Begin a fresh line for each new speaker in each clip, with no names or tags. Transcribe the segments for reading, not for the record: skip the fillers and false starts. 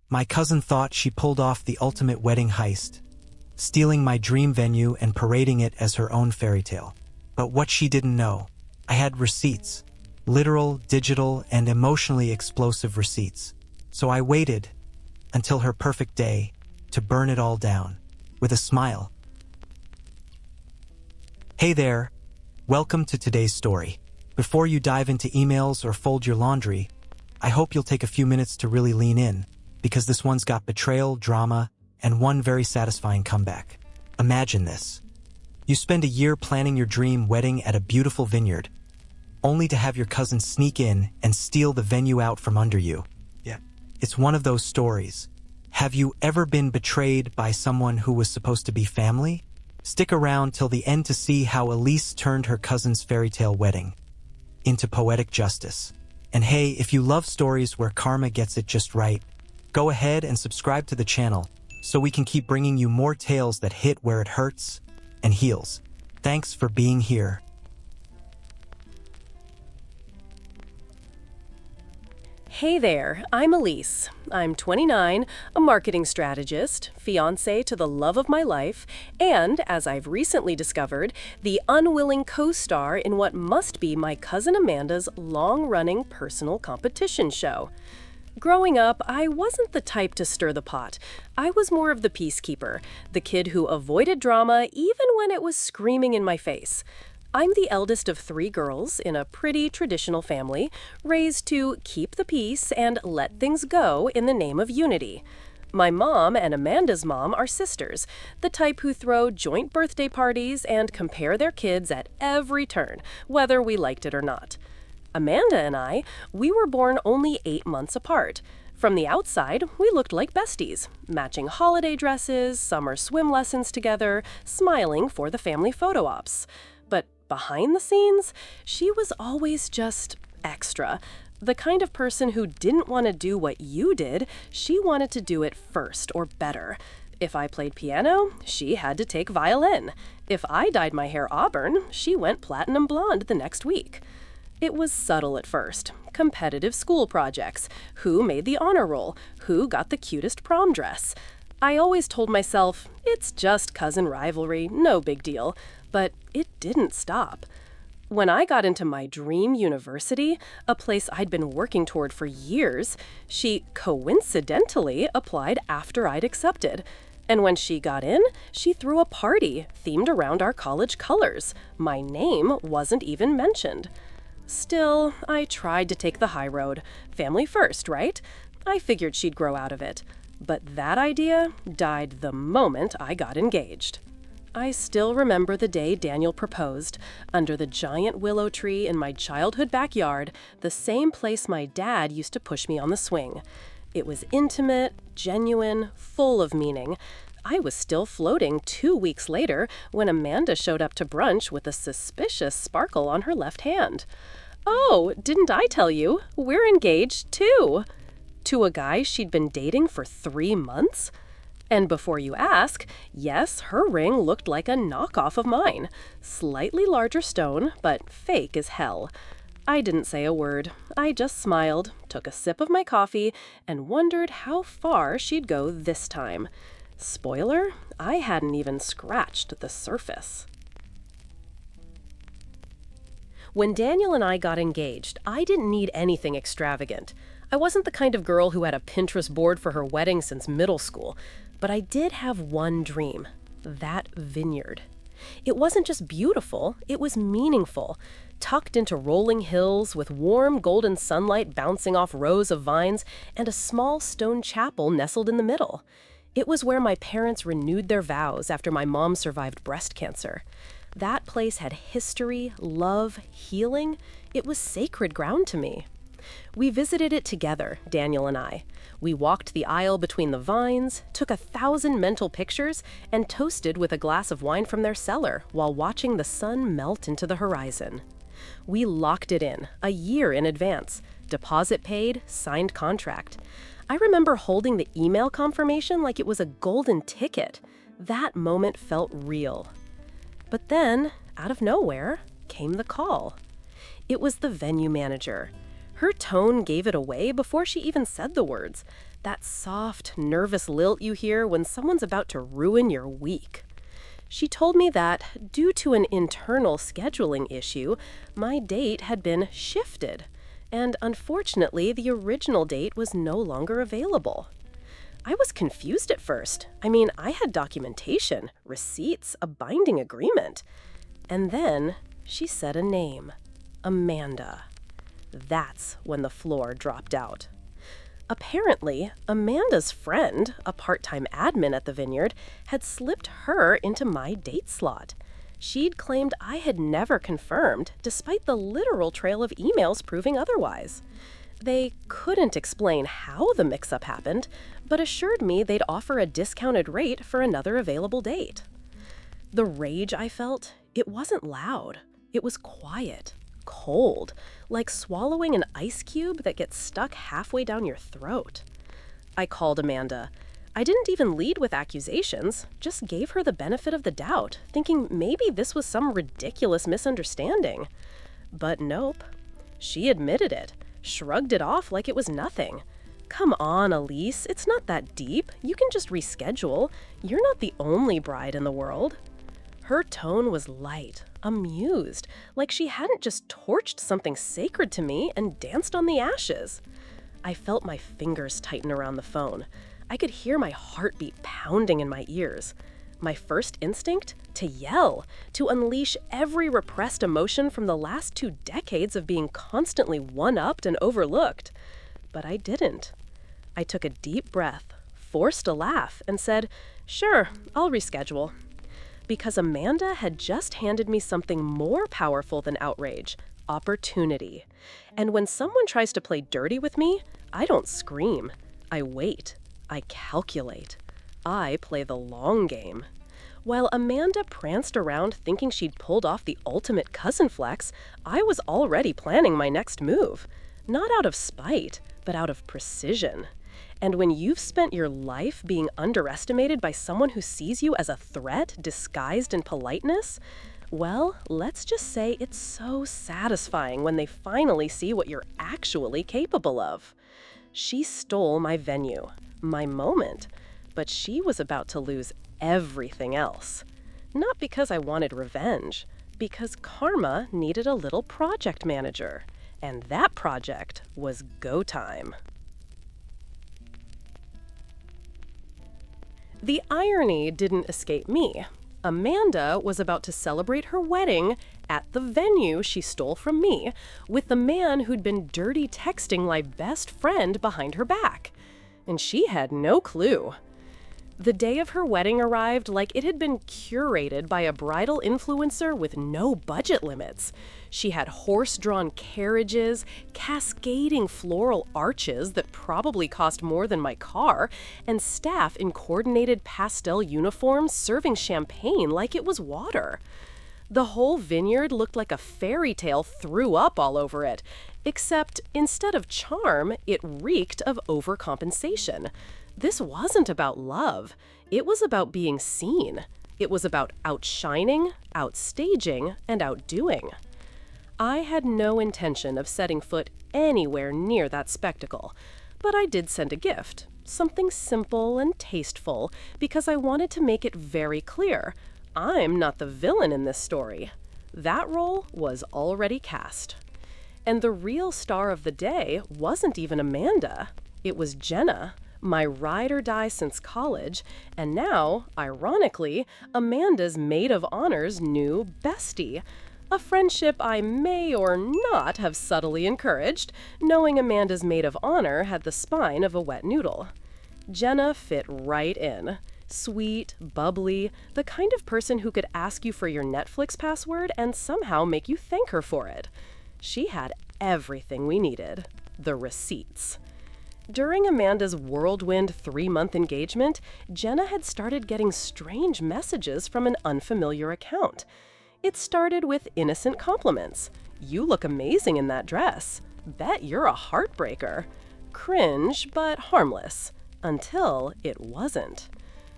My cousin thought she pulled off the ultimate wedding heist, stealing my dream venue and parading it as her own fairy tale. But what she didn't know, I had receipts. Literal, digital, and emotionally explosive receipts. So I waited until her perfect day to burn it all down with a smile. Hey there, welcome to today's story. Before you dive into emails or fold your laundry, I hope you'll take a few minutes to really lean in, because this one's got betrayal, drama, and one very satisfying comeback. Imagine this. You spend a year planning your dream wedding at a beautiful vineyard, only to have your cousin sneak in and steal the venue out from under you. Yeah. It's one of those stories. Have you ever been betrayed by someone who was supposed to be family? Stick around till the end to see how Elise turned her cousin's fairy tale wedding into poetic justice. And hey, if you love stories where karma gets it just right, go ahead and subscribe to the channel so we can keep bringing you more tales that hit where it hurts and heals. Thanks for being here.
Hey there, I'm Elise. I'm 29, a marketing strategist, fiance to the love of my life, and, as I've recently discovered, the unwilling co-star in what must be my cousin Amanda's long-running personal competition show. Growing up, I wasn't the type to stir the pot. I was more of the peacekeeper, the kid who avoided drama even when it was screaming in my face. I'm the eldest of 3 girls in a pretty traditional family, raised to keep the peace and let things go in the name of unity. My mom and Amanda's mom are sisters, the type who throw joint birthday parties and compare their kids at every turn, whether we liked it or not. Amanda and I, we were born only 8 months apart. From the outside, we looked like besties, matching holiday dresses, summer swim lessons together, smiling for the family photo ops. But behind the scenes, she was always just extra. The kind of person who didn't want to do what you did, she wanted to do it first or better. If I played piano, she had to take violin. If I dyed my hair auburn, she went platinum blonde the next week. It was subtle at first. Competitive school projects. Who made the honor roll? Who got the cutest prom dress? I always told myself, it's just cousin rivalry, no big deal. But it didn't stop. When I got into my dream university, a place I'd been working toward for years, she coincidentally applied after I'd accepted. And when she got in, she threw a party themed around our college colors. My name wasn't even mentioned. Still, I tried to take the high road. Family first, right? I figured she'd grow out of it. But that idea died the moment I got engaged. I still remember the day Daniel proposed, under the giant willow tree in my childhood backyard, the same place my dad used to push me on the swing. It was intimate, genuine, full of meaning. I was still floating 2 weeks later when Amanda showed up to brunch with a suspicious sparkle on her left hand. Oh, didn't I tell you? We're engaged too. To a guy she'd been dating for 3 months? And before you ask, yes, her ring looked like a knockoff of mine. Slightly larger stone, but fake as hell. I didn't say a word. I just smiled, took a sip of my coffee, and wondered how far she'd go this time. Spoiler, I hadn't even scratched the surface. When Daniel and I got engaged, I didn't need anything extravagant. I wasn't the kind of girl who had a Pinterest board for her wedding since middle school. But I did have one dream, that vineyard. It wasn't just beautiful, it was meaningful. Tucked into rolling hills with warm golden sunlight bouncing off rows of vines and a small stone chapel nestled in the middle. It was where my parents renewed their vows after my mom survived breast cancer. That place had history, love, healing. It was sacred ground to me. We visited it together, Daniel and I. We walked the aisle between the vines, took 1,000 mental pictures, and toasted with a glass of wine from their cellar while watching the sun melt into the horizon. We locked it in, a year in advance. Deposit paid, signed contract. I remember holding the email confirmation like it was a golden ticket. That moment felt real. But then, out of nowhere, came the call. It was the venue manager. Her tone gave it away before she even said the words. That soft, nervous lilt you hear when someone's about to ruin your week. She told me that, due to an internal scheduling issue, my date had been shifted, and unfortunately, the original date was no longer available. I was confused at first. I had documentation, receipts, a binding agreement. And then she said a name, Amanda. That's when the floor dropped out. Apparently, Amanda's friend, a part-time admin at the vineyard, had slipped her into my date slot. She'd claimed I had never confirmed, despite the literal trail of emails proving otherwise. They couldn't explain how the mix-up happened, but assured me they'd offer a discounted rate for another available date. The rage I felt, it wasn't loud. It was quiet. Cold, like swallowing an ice cube that gets stuck halfway down your throat. I called Amanda. I didn't even lead with accusations, just gave her the benefit of the doubt, thinking maybe this was some ridiculous misunderstanding. But nope. She admitted it, shrugged it off like it was nothing. Come on, Elise, it's not that deep. You can just reschedule. You're not the only bride in the world. Her tone was light, amused, like she hadn't just torched something sacred to me and danced on the ashes. I felt my fingers tighten around the phone. I could hear my heartbeat pounding in my ears. My first instinct? To yell, to unleash every repressed emotion from the last 2 decades of being constantly one-upped and overlooked. But I didn't. I took a deep breath, forced a laugh, and said, "Sure, I'll reschedule." Because Amanda had just handed me something more powerful than outrage, opportunity. And when someone tries to play dirty with me, I don't scream. I wait. I calculate. I play the long game. While Amanda pranced around thinking she'd pulled off the ultimate cousin flex, I was already planning my next move. Not out of spite, but out of precision. And when you've spent your life being underestimated by someone who sees you as a threat disguised in politeness, well, let's just say it's so satisfying when they finally see what you're actually capable of. She stole my venue, my moment, but she was about to lose everything else. Not because I wanted revenge, because karma needed a little project manager, and that project was go time. The irony didn't escape me. Amanda was about to celebrate her wedding at the venue she stole from me with the man who'd been dirty texting my best friend behind her back. And she had no clue. The day of her wedding arrived like it had been curated by a bridal influencer with no budget limits. She had horse-drawn carriages, cascading floral arches that probably cost more than my car, and staff in coordinated pastel uniforms serving champagne like it was water. The whole vineyard looked like a fairy tale threw up all over it, except instead of charm, it reeked of overcompensation. This wasn't about love. It was about being seen. It was about outshining, outstaging, and outdoing. I had no intention of setting foot anywhere near that spectacle, but I did send a gift, something simple and tasteful, because I wanted to make it very clear. I'm not the villain in this story. That role was already cast. And the real star of the day wasn't even Amanda. It was Jenna, my ride or die since college, and now, ironically, Amanda's maid of honor's new bestie. A friendship I may or not have subtly encouraged, knowing Amanda's maid of honor had the spine of a wet noodle. Jenna fit right in. Sweet, bubbly, the kind of person who could ask you for your Netflix password and somehow make you thank her for it. She had everything we needed. The receipts. During Amanda's whirlwind 3-month engagement, Jenna had started getting strange messages from an unfamiliar account. It started with innocent compliments. "You look amazing in that dress. Bet you're a heartbreaker." Cringe, but harmless. Until it wasn't.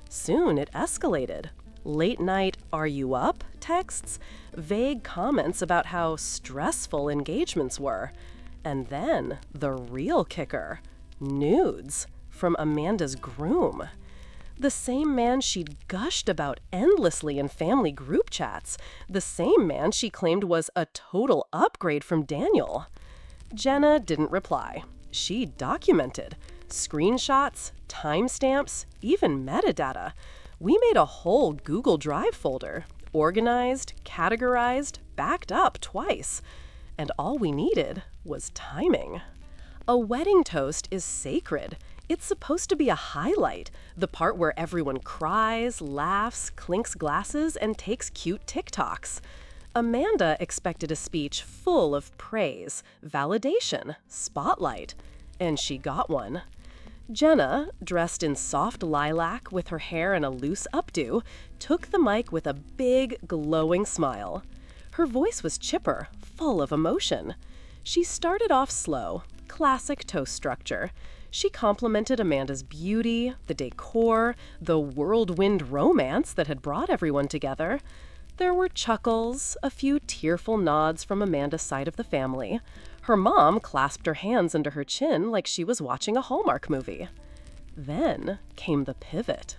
Soon it escalated. Late-night "are you up" texts, vague comments about how stressful engagements were. And then the real kicker. Nudes. from Amanda's groom. The same man she'd gushed about endlessly in family group chats. The same man she claimed was a total upgrade from Daniel. Jenna didn't reply. She documented. Screenshots, timestamps, even metadata. We made a whole Google Drive folder. Organized, categorized, backed up twice. And all we needed was timing. A wedding toast is sacred. It's supposed to be a highlight, the part where everyone cries, laughs, clinks glasses, and takes cute TikToks. Amanda expected a speech full of praise, validation, spotlight, and she got one. Jenna, dressed in soft lilac with her hair in a loose updo, took the mic with a big, glowing smile. Her voice was chipper, full of emotion. She started off slow, classic toast structure. She complimented Amanda's beauty, the decor, the whirlwind romance that had brought everyone together. There were chuckles, a few tearful nods from Amanda's side of the family. Her mom clasped her hands under her chin like she was watching a Hallmark movie. Then came the pivot.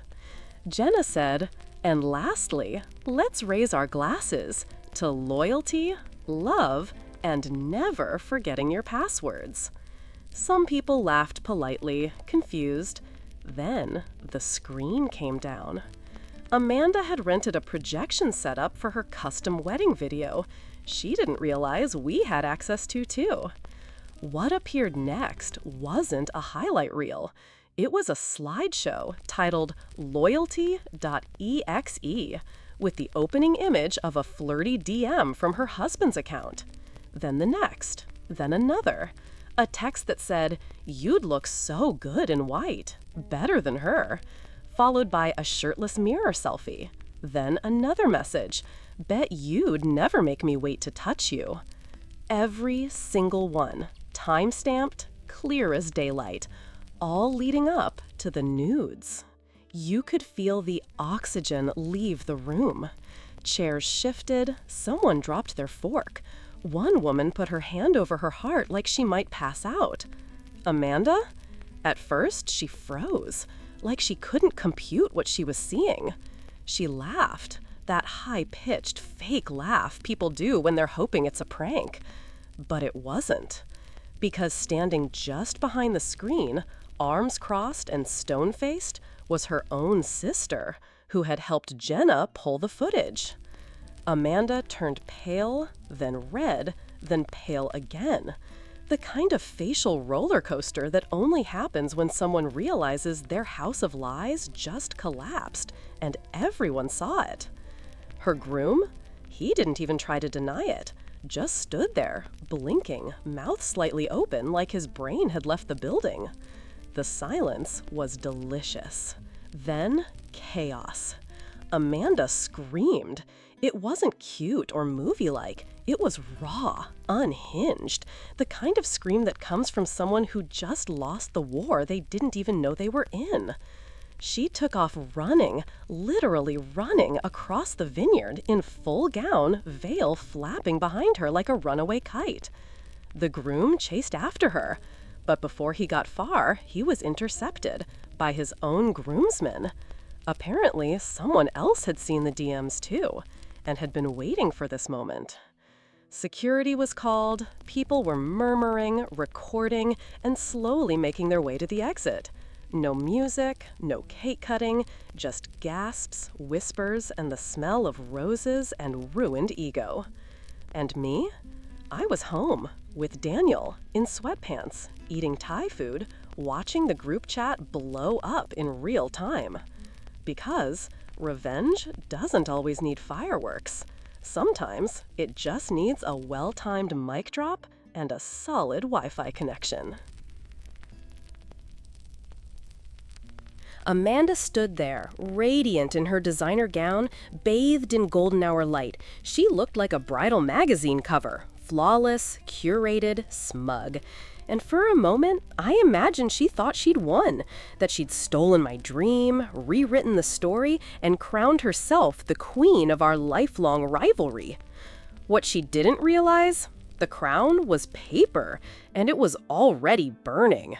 Jenna said, "And lastly, let's raise our glasses to loyalty, love, and never forgetting your passwords." Some people laughed politely, confused. Then the screen came down. Amanda had rented a projection setup for her custom wedding video. She didn't realize we had access to too. What appeared next wasn't a highlight reel. It was a slideshow titled Loyalty.exe with the opening image of a flirty DM from her husband's account. Then the next, then another. A text that said, "You'd look so good in white, better than her," followed by a shirtless mirror selfie. Then another message, "Bet you'd never make me wait to touch you." Every single one, time-stamped, clear as daylight, all leading up to the nudes. You could feel the oxygen leave the room. Chairs shifted, someone dropped their fork. One woman put her hand over her heart like she might pass out. Amanda? At first, she froze, like she couldn't compute what she was seeing. She laughed, that high-pitched, fake laugh people do when they're hoping it's a prank. But it wasn't, because standing just behind the screen, arms crossed and stone-faced, was her own sister, who had helped Jenna pull the footage. Amanda turned pale, then red, then pale again. The kind of facial roller coaster that only happens when someone realizes their house of lies just collapsed, and everyone saw it. Her groom? He didn't even try to deny it, just stood there, blinking, mouth slightly open like his brain had left the building. The silence was delicious. Then chaos. Amanda screamed. It wasn't cute or movie-like. It was raw, unhinged, the kind of scream that comes from someone who just lost the war they didn't even know they were in. She took off running, literally running across the vineyard in full gown, veil flapping behind her like a runaway kite. The groom chased after her, but before he got far, he was intercepted by his own groomsmen. Apparently, someone else had seen the DMs too, and had been waiting for this moment. Security was called, people were murmuring, recording, and slowly making their way to the exit. No music, no cake cutting, just gasps, whispers, and the smell of roses and ruined ego. And me? I was home, with Daniel, in sweatpants, eating Thai food, watching the group chat blow up in real time. Because revenge doesn't always need fireworks. Sometimes it just needs a well-timed mic drop and a solid Wi-Fi connection. Amanda stood there, radiant in her designer gown, bathed in golden hour light. She looked like a bridal magazine cover, flawless, curated, smug. And for a moment, I imagined she thought she'd won, that she'd stolen my dream, rewritten the story, and crowned herself the queen of our lifelong rivalry. What she didn't realize? The crown was paper, and it was already burning.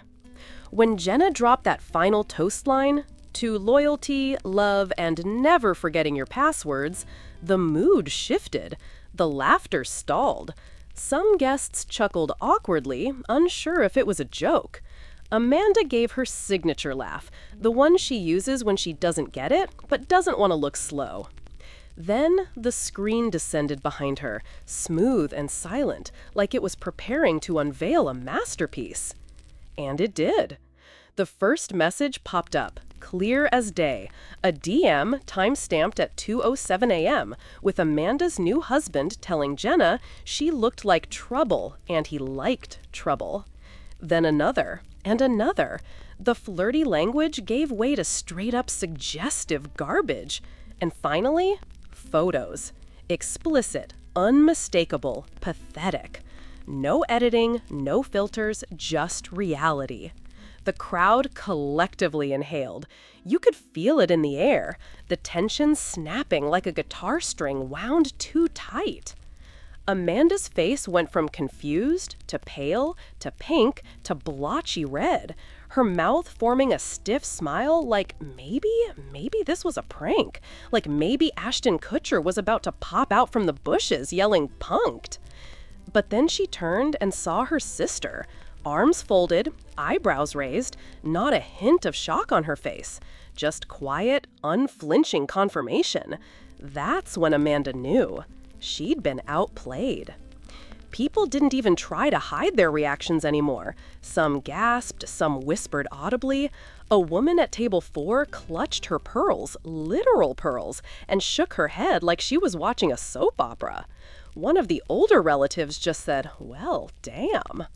When Jenna dropped that final toast line, to loyalty, love, and never forgetting your passwords, the mood shifted. The laughter stalled. Some guests chuckled awkwardly, unsure if it was a joke. Amanda gave her signature laugh, the one she uses when she doesn't get it, but doesn't want to look slow. Then the screen descended behind her, smooth and silent, like it was preparing to unveil a masterpiece. And it did. The first message popped up, clear as day, a DM time-stamped at 2:07 a.m., with Amanda's new husband telling Jenna she looked like trouble and he liked trouble. Then another, and another. The flirty language gave way to straight-up suggestive garbage. And finally, photos. Explicit, unmistakable, pathetic. No editing, no filters, just reality. The crowd collectively inhaled. You could feel it in the air, the tension snapping like a guitar string wound too tight. Amanda's face went from confused to pale to pink to blotchy red, her mouth forming a stiff smile like maybe this was a prank, like maybe Ashton Kutcher was about to pop out from the bushes yelling punked. But then she turned and saw her sister, arms folded, eyebrows raised, not a hint of shock on her face, just quiet, unflinching confirmation. That's when Amanda knew. She'd been outplayed. People didn't even try to hide their reactions anymore. Some gasped, some whispered audibly. A woman at table 4 clutched her pearls, literal pearls, and shook her head like she was watching a soap opera. One of the older relatives just said, "Well, damn."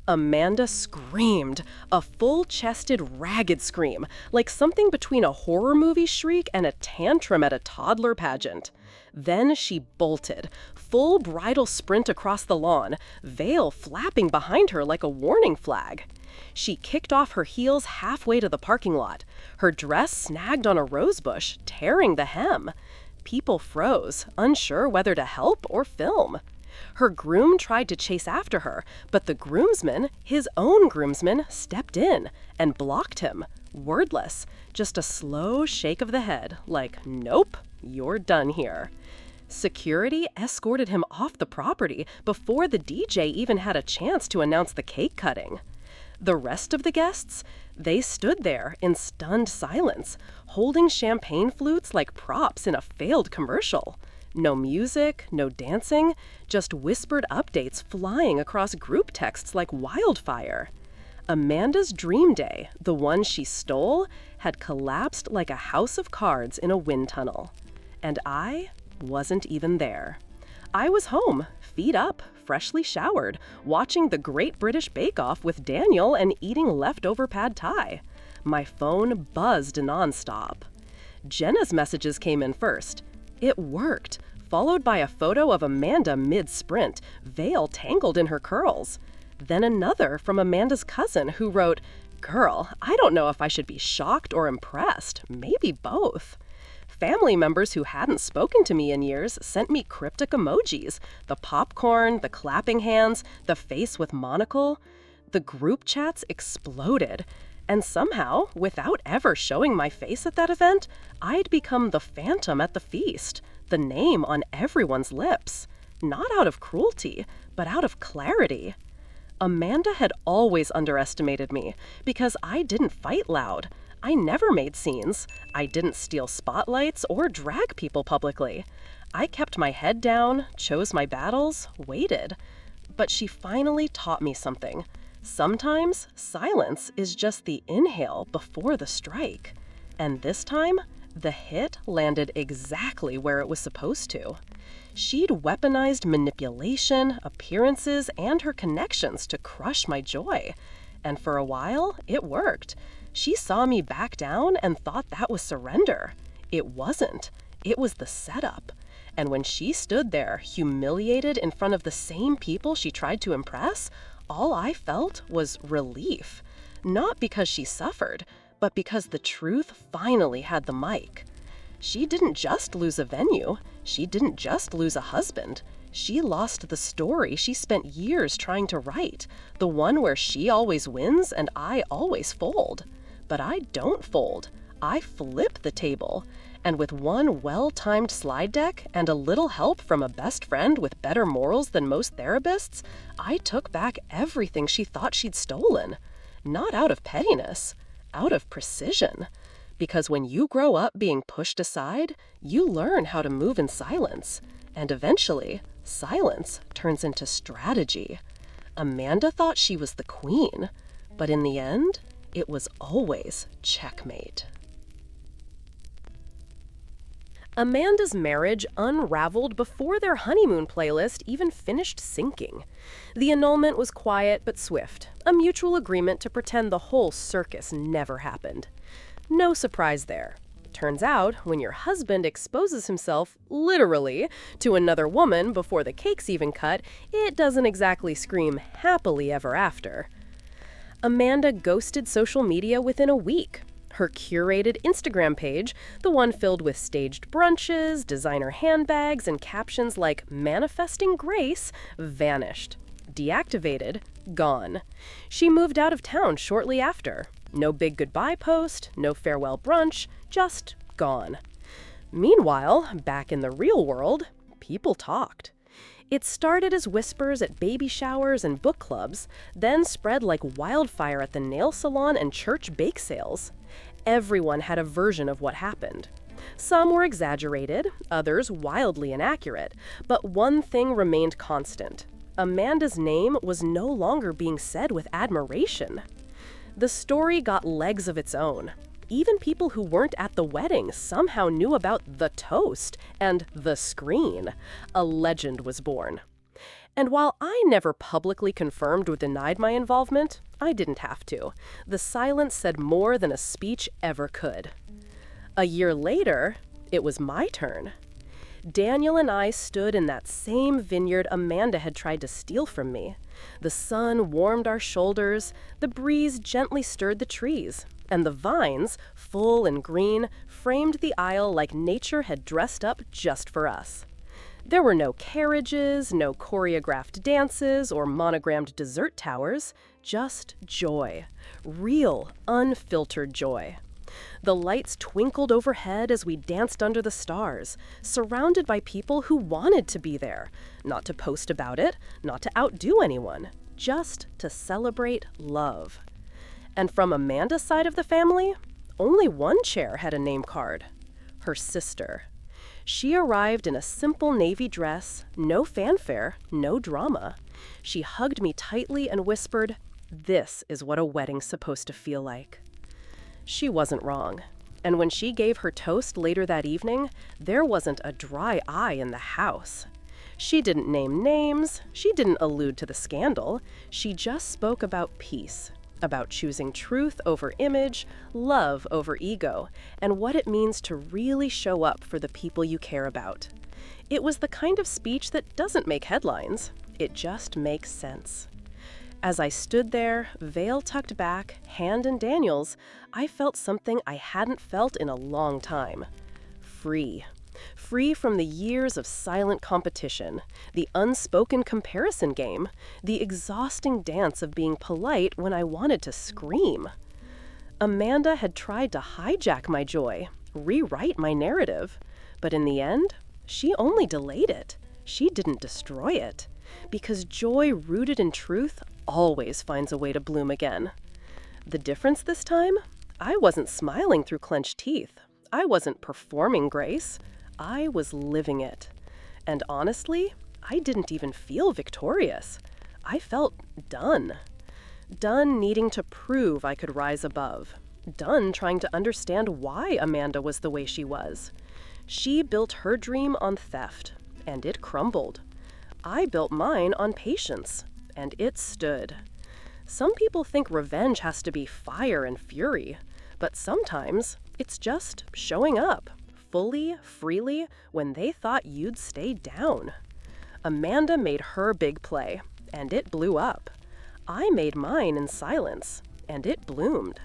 Amanda screamed, a full-chested, ragged scream, like something between a horror movie shriek and a tantrum at a toddler pageant. Then she bolted, full bridal sprint across the lawn, veil flapping behind her like a warning flag. She kicked off her heels halfway to the parking lot, her dress snagged on a rosebush, tearing the hem. People froze, unsure whether to help or film. Her groom tried to chase after her, but the groomsman, his own groomsman, stepped in and blocked him, wordless, just a slow shake of the head, like, "Nope, you're done here." Security escorted him off the property before the DJ even had a chance to announce the cake cutting. The rest of the guests, they stood there in stunned silence, holding champagne flutes like props in a failed commercial. No music, no dancing, just whispered updates flying across group texts like wildfire. Amanda's dream day, the one she stole, had collapsed like a house of cards in a wind tunnel. And I wasn't even there. I was home, feet up, freshly showered, watching the Great British Bake Off with Daniel and eating leftover pad thai. My phone buzzed nonstop. Jenna's messages came in first. It worked, followed by a photo of Amanda mid-sprint, veil tangled in her curls. Then another from Amanda's cousin who wrote, "Girl, I don't know if I should be shocked or impressed, maybe both." Family members who hadn't spoken to me in years sent me cryptic emojis, the popcorn, the clapping hands, the face with monocle. The group chats exploded. And somehow, without ever showing my face at that event, I'd become the phantom at the feast, the name on everyone's lips. Not out of cruelty, but out of clarity. Amanda had always underestimated me because I didn't fight loud. I never made scenes. I didn't steal spotlights or drag people publicly. I kept my head down, chose my battles, waited. But she finally taught me something. Sometimes silence is just the inhale before the strike. And this time, the hit landed exactly where it was supposed to. She'd weaponized manipulation, appearances, and her connections to crush my joy. And for a while, it worked. She saw me back down and thought that was surrender. It wasn't. It was the setup. And when she stood there, humiliated in front of the same people she tried to impress, all I felt was relief. Not because she suffered, but because the truth finally had the mic. She didn't just lose a venue. She didn't just lose a husband. She lost the story she spent years trying to write, the one where she always wins and I always fold. But I don't fold. I flip the table. And with one well-timed slide deck and a little help from a best friend with better morals than most therapists, I took back everything she thought she'd stolen. Not out of pettiness, out of precision. Because when you grow up being pushed aside, you learn how to move in silence. And eventually, silence turns into strategy. Amanda thought she was the queen, but in the end, it was always checkmate. Amanda's marriage unraveled before their honeymoon playlist even finished syncing. The annulment was quiet but swift, a mutual agreement to pretend the whole circus never happened. No surprise there. Turns out, when your husband exposes himself, literally, to another woman before the cake's even cut, it doesn't exactly scream happily ever after. Amanda ghosted social media within a week. Her curated Instagram page, the one filled with staged brunches, designer handbags, and captions like "manifesting grace," vanished. Deactivated, gone. She moved out of town shortly after. No big goodbye post, no farewell brunch, just gone. Meanwhile, back in the real world, people talked. It started as whispers at baby showers and book clubs, then spread like wildfire at the nail salon and church bake sales. Everyone had a version of what happened. Some were exaggerated, others wildly inaccurate, but one thing remained constant. Amanda's name was no longer being said with admiration. The story got legs of its own. Even people who weren't at the wedding somehow knew about the toast and the screen. A legend was born. And while I never publicly confirmed or denied my involvement, I didn't have to. The silence said more than a speech ever could. A year later, it was my turn. Daniel and I stood in that same vineyard Amanda had tried to steal from me. The sun warmed our shoulders, the breeze gently stirred the trees, and the vines, full and green, framed the aisle like nature had dressed up just for us. There were no carriages, no choreographed dances, or monogrammed dessert towers, just joy. Real, unfiltered joy. The lights twinkled overhead as we danced under the stars, surrounded by people who wanted to be there, not to post about it, not to outdo anyone, just to celebrate love. And from Amanda's side of the family, only one chair had a name card. Her sister. She arrived in a simple navy dress, no fanfare, no drama. She hugged me tightly and whispered, "This is what a wedding's supposed to feel like." She wasn't wrong. And when she gave her toast later that evening, there wasn't a dry eye in the house. She didn't name names. She didn't allude to the scandal. She just spoke about peace, about choosing truth over image, love over ego, and what it means to really show up for the people you care about. It was the kind of speech that doesn't make headlines. It just makes sense. As I stood there, veil tucked back, hand in Daniel's, I felt something I hadn't felt in a long time. Free. Free from the years of silent competition, the unspoken comparison game, the exhausting dance of being polite when I wanted to scream. Amanda had tried to hijack my joy, rewrite my narrative, but in the end, she only delayed it. She didn't destroy it, because joy rooted in truth always finds a way to bloom again. The difference this time? I wasn't smiling through clenched teeth. I wasn't performing grace. I was living it. And honestly, I didn't even feel victorious. I felt done. Done needing to prove I could rise above. Done trying to understand why Amanda was the way she was. She built her dream on theft, and it crumbled. I built mine on patience, and it stood. Some people think revenge has to be fire and fury, but sometimes it's just showing up, fully, freely, when they thought you'd stay down. Amanda made her big play, and it blew up. I made mine in silence, and it bloomed.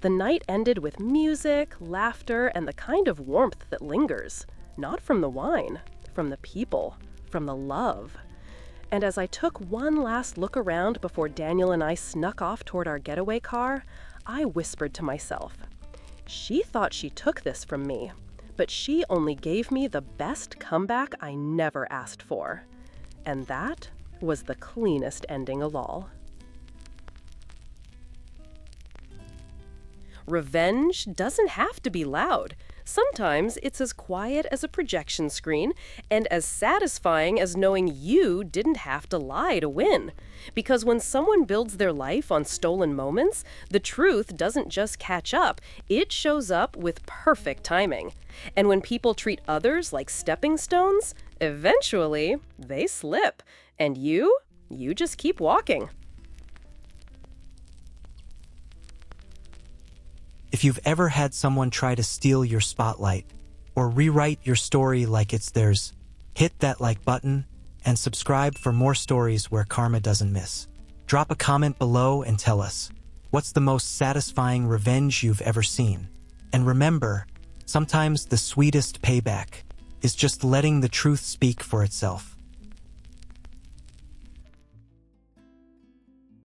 The night ended with music, laughter, and the kind of warmth that lingers, not from the wine, from the people, from the love. And as I took one last look around before Daniel and I snuck off toward our getaway car, I whispered to myself, she thought she took this from me, but she only gave me the best comeback I never asked for. And that was the cleanest ending of all. Revenge doesn't have to be loud. Sometimes it's as quiet as a projection screen and as satisfying as knowing you didn't have to lie to win. Because when someone builds their life on stolen moments, the truth doesn't just catch up, it shows up with perfect timing. And when people treat others like stepping stones, eventually they slip. And you just keep walking.
If you've ever had someone try to steal your spotlight or rewrite your story like it's theirs, hit that like button and subscribe for more stories where karma doesn't miss. Drop a comment below and tell us, what's the most satisfying revenge you've ever seen? And remember, sometimes the sweetest payback is just letting the truth speak for itself.